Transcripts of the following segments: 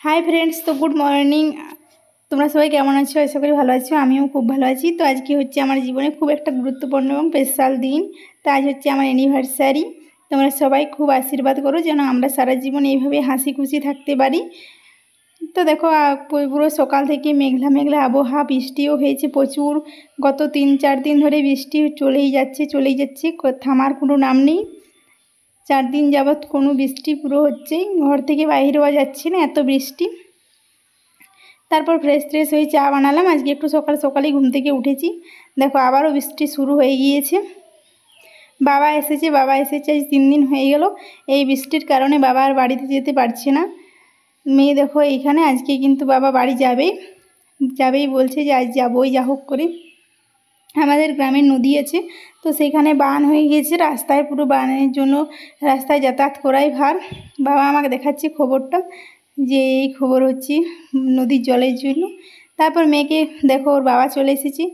Hi friends तो good morning. तुम्हारा सबाई केमन आछो? आशा करी भालो आछो। आमिও खूब भालो आछि। तो आज की होच्छे आमार जीवने खूब एक गुरुत्वपूर्ण और स्पेशल दिन। तो आज होच्छे आमार एनिभार्सारि। तोमरा सबाई खूब आशीर्वाद करो जेन आमरा सारा जीवन एइभाবে हासि खुशी थाकते पारी। तो देखो पुरो सकाल थेके मेघला मेघला आबहावा, बृष्टिओ हयेछे प्रचुर। गत 3-4 दिन धरे बृष्टि चलेई जाच्छे थामार कोनो नाम नेই। 4 दिन যাবত কোনো বৃষ্টি পুরো হচ্ছে, ঘর থেকে বাইরে হওয়া যাচ্ছে না, এত বৃষ্টি। তারপর ফ্রেশ হয়ে চা বানালাম। আজকে একটু সকাল সকালেই ঘুম থেকে উঠেছি। দেখো আবারও বৃষ্টি শুরু হয়ে গিয়েছে। বাবা এসেছে আজ 3 দিন হয়ে গেল। এই বৃষ্টির কারণে বাবা আর বাড়িতে যেতে পারছে না। মেয়ে দেখো এইখানে, আজকে কিন্তু বাবা বাড়ি যাবেই বলছে যে আজ যাবোই যা হোক করে। আমাদের গ্রামের নদী আছে, তো সেখানে বান হয়ে গেছে রাস্তায়, পুরো বানের জন্য রাস্তায় যাতায়াত করাই ভার। বাবা আমাকে দেখাচ্ছে খবরটা যে এই খবর হচ্ছে নদীর জলের জন্য। তারপর মেয়েকে দেখো ওর বাবা চলে এসেছে,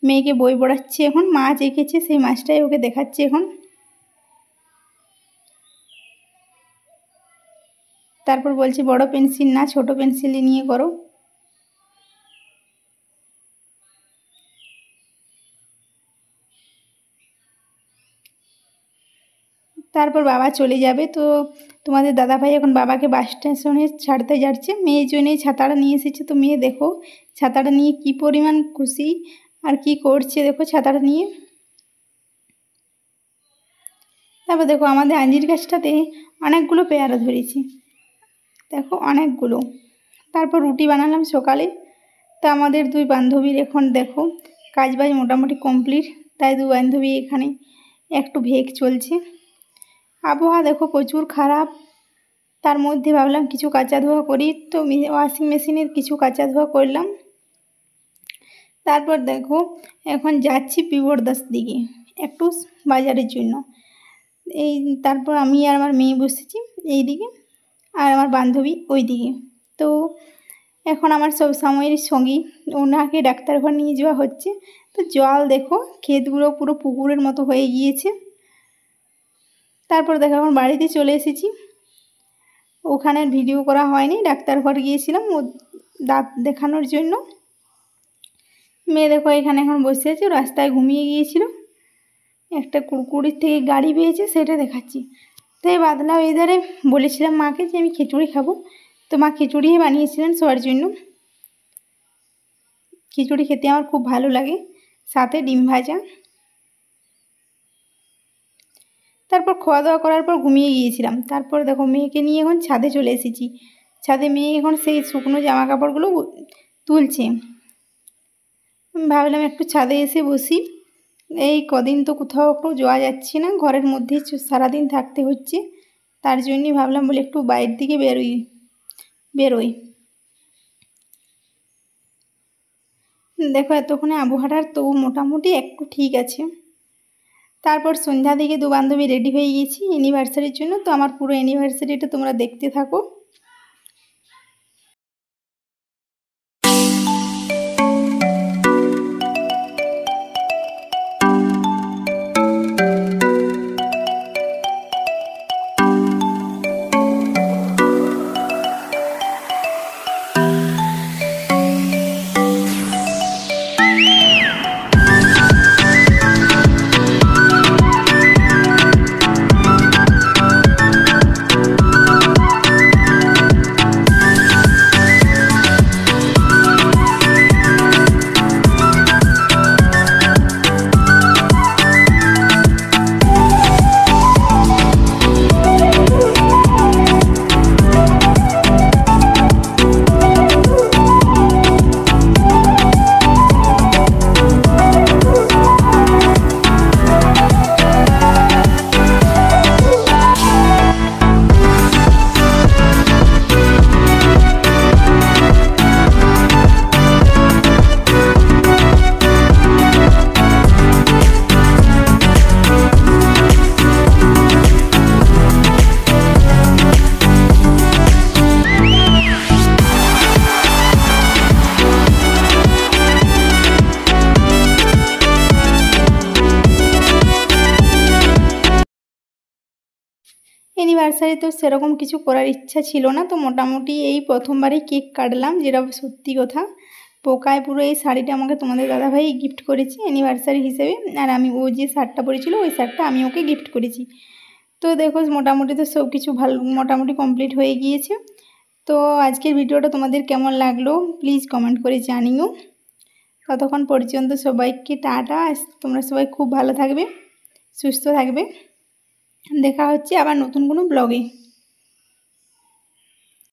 মেয়েকে বই পড়াচ্ছে। এখন মাছ এঁকেছে, সেই মাছটাই ওকে দেখাচ্ছে এখন। তারপর বলছে বড় পেন্সিল না ছোট পেন্সিল নিয়ে করো। তারপর বাবা চলে যাবে। তো তোমাদের দাদাভাই এখন বাবাকে বাস স্টেশনে ছাড়তে যাচ্ছে। মেয়ের জন্যই ছাতাটা নিয়ে এসেছে। তো মেয়ে দেখো ছাতাটা নিয়ে কি পরিমাণ খুশি আর কি করছে দেখো ছাতাটা নিয়ে। তারপর দেখো আমাদের আঞ্জির গাছটাতে অনেকগুলো পেয়ারা ধরেছে, দেখো অনেকগুলো। তারপর রুটি বানালাম সকালে। তো আমাদের দুই বান্ধবীর এখন দেখো কাজবাজ মোটামুটি কমপ্লিট, তাই দুই বান্ধবী এখানে একটু ভেগ চলছে। আবহাওয়া দেখো প্রচুর খারাপ, তার মধ্যে ভাবলাম কিছু কাচা ধোয়া করি। তো ওয়াশিং মেশিনের কিছু কাচা ধোয়া করলাম। তারপর দেখো এখন যাচ্ছি পিবরদাস দিকে একটু বাজারের জন্য। তারপর আমি আর আমার মেয়ে বসেছি এই দিকে, আর আমার বান্ধবী ওই দিকে। তো এখন আমার সব সময়ের সঙ্গী, ওনাকে ডাক্তার ঘর নিয়ে যাওয়া হচ্ছে। তো জল দেখো ক্ষেতগুলো পুরো পুকুরের মতো হয়ে গিয়েছে। তারপর দেখো এখন বাড়িতে চলে এসেছি। ওখানে ভিডিও করা হয়নি, ডাক্তার ঘর গিয়েছিলাম ও দাঁত দেখানোর জন্য। মেয়ে দেখো এখানে এখন বসে আছে, রাস্তায় ঘুমিয়ে গিয়েছিল। একটা কুড়কুড়ির থেকে গাড়ি পেয়েছে, সেটা দেখাচ্ছি। তো এই বাদলা ওয়েদারে বলেছিলাম মাকে যে আমি খিচুড়ি খাবো। তো মা খিচুড়ি বানিয়েছিলেন সবার জন্য। খিচুড়ি খেতে আমার খুব ভালো লাগে, সাথে ডিম ভাজা। তারপর খাওয়া দাওয়া করার পর ঘুমিয়ে গিয়েছিলাম। তারপর দেখো মেয়েকে নিয়ে এখন ছাদে চলে এসেছি। ছাদে মেয়ে এখন সেই শুকনো জামা কাপড়গুলো তুলছে। ভাবলাম একটু ছাদে এসে বসি। এই কদিন তো কোথাও একটু যাওয়া যাচ্ছে না, ঘরের মধ্যেই সারাদিন থাকতে হচ্ছে। তার জন্যই ভাবলাম বলে একটু বাইরের দিকে বেরোই। দেখো এতক্ষণে আবহাওয়াটার তো মোটামুটি একটু ঠিক আছে। তারপর সন্ধ্যা দিকে দু বান্ধবী রেডি হয়ে গিয়েছি অ্যানিভার্সারির জন্য। তো আমার পুরো অ্যানিভার্সারিটা তোমরা দেখতে থাকো। অ্যানিভার্সারি তো সেরকম কিছু করার ইচ্ছা ছিল না, তো মোটামুটি এই প্রথমবারই কেক কাটলাম, যেটা সত্যি কথা। পোকায় পুরো এই শাড়িটা আমাকে তোমাদের দাদাভাই গিফট করেছে অ্যানিভার্সারি হিসেবে, আর আমি ও যে শার্টটা পরেছিল ওই শার্টটা আমি ওকে গিফট করেছি। তো দেখো মোটামুটি তো সব কিছু ভালো মোটামুটি কমপ্লিট হয়ে গিয়েছে। তো আজকের ভিডিওটা তোমাদের কেমন লাগলো প্লিজ কমেন্ট করে জানিও। ততক্ষণ পর্যন্ত সবাইকে টাটা। তোমরা সবাই খুব ভালো থাকবে, সুস্থ থাকবে। দেখা হচ্ছে আবার নতুন কোনো ব্লগে।